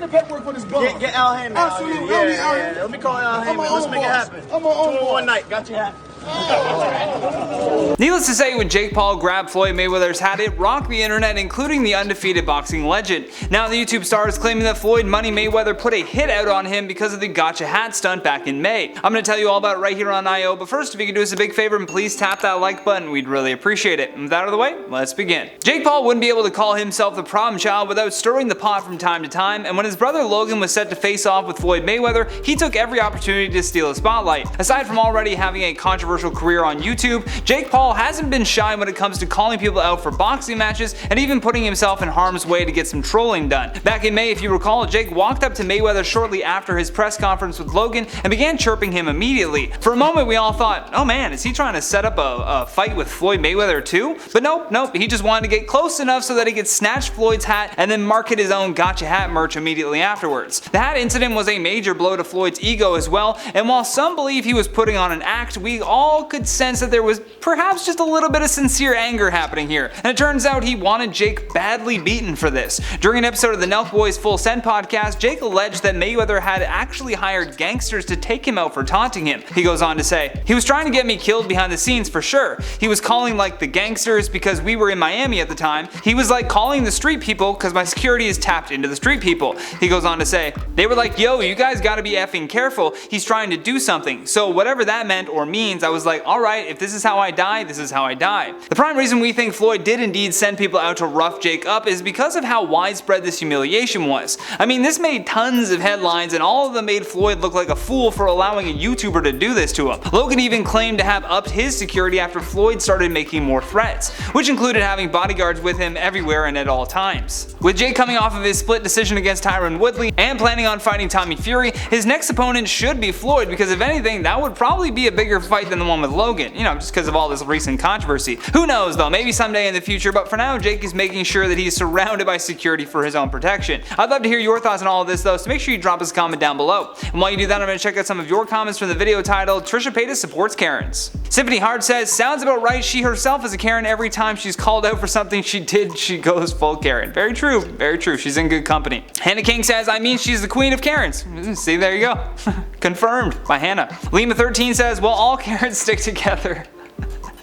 the paperwork for this bond. Get Al Heyman. Absolutely. Yeah. Let me call Al Heyman. Let's make it happen. I'm on 2 in 1 night. Got you hat. Needless to say, when Jake Paul grabbed Floyd Mayweather's hat, it rocked the internet, including the undefeated boxing legend. Now the YouTube star is claiming that Floyd Money Mayweather put a hit out on him because of the gotcha hat stunt back in May. I'm going to tell you all about it right here on IO, but first, if you could do us a big favor and please tap that like button, we'd really appreciate it. And with that out of the way, let's begin. Jake Paul wouldn't be able to call himself the problem child without stirring the pot from time to time, and when his brother Logan was set to face off with Floyd Mayweather, he took every opportunity to steal a spotlight. Aside from already having a controversial career on YouTube, Jake Paul hasn't been shy when it comes to calling people out for boxing matches and even putting himself in harm's way to get some trolling done. Back in May, if you recall, Jake walked up to Mayweather shortly after his press conference with Logan and began chirping him immediately. For a moment, we all thought, oh man, is he trying to set up a fight with Floyd Mayweather too? But nope, he just wanted to get close enough so that he could snatch Floyd's hat and then market his own gotcha hat merch immediately afterwards. The hat incident was a major blow to Floyd's ego as well, and while some believe he was putting on an act, we all could sense that there was perhaps just a little bit of sincere anger happening here, and it turns out he wanted Jake badly beaten for this. During an episode of the Nelk Boys Full Send podcast, Jake alleged that Mayweather had actually hired gangsters to take him out for taunting him. He goes on to say, "He was trying to get me killed behind the scenes for sure. He was calling like the gangsters because we were in Miami at the time. He was like calling the street people because my security is tapped into the street people." He goes on to say, "They were like, yo, you guys gotta be effing careful. He's trying to do something." So whatever that meant or means, I was like, alright, if this is how I die, this is how I die. The prime reason we think Floyd did indeed send people out to rough Jake up is because of how widespread this humiliation was. I mean, this made tons of headlines and all of them made Floyd look like a fool for allowing a YouTuber to do this to him. Logan even claimed to have upped his security after Floyd started making more threats, which included having bodyguards with him everywhere and at all times. With Jake coming off of his split decision against Tyron Woodley and planning on fighting Tommy Fury, his next opponent should be Floyd, because if anything, that would probably be a bigger fight than the one with Logan, you know, just because of all this recent controversy. Who knows though, maybe someday in the future, but for now Jake is making sure that he's surrounded by security for his own protection. I'd love to hear your thoughts on all of this though, so make sure you drop us a comment down below. And while you do that, I'm going to check out some of your comments from the video titled "Trisha Paytas Supports Karens." Symphony Hart says, "Sounds about right, she herself is a Karen. Every time she's called out for something she did, she goes full Karen." Very true, she's in good company. Hannah King says, "I mean, she's the queen of Karens." See, there you go. Confirmed by Hannah. Lima 13 says, "Well, all Karens stick together."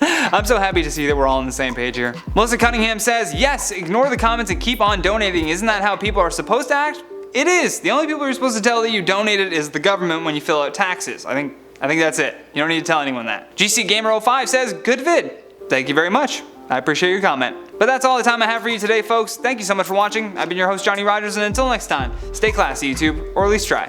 I'm so happy to see that we're all on the same page here. Melissa Cunningham says, "Yes, ignore the comments and keep on donating. Isn't that how people are supposed to act?" It is. The only people you're supposed to tell that you donated is the government when you fill out taxes. I think that's it. You don't need to tell anyone that. GC Gamer 05 says, "Good vid." Thank you very much. I appreciate your comment. But that's all the time I have for you today, folks. Thank you so much for watching. I've been your host, Johnny Rogers, and until next time, stay classy, YouTube, or at least try.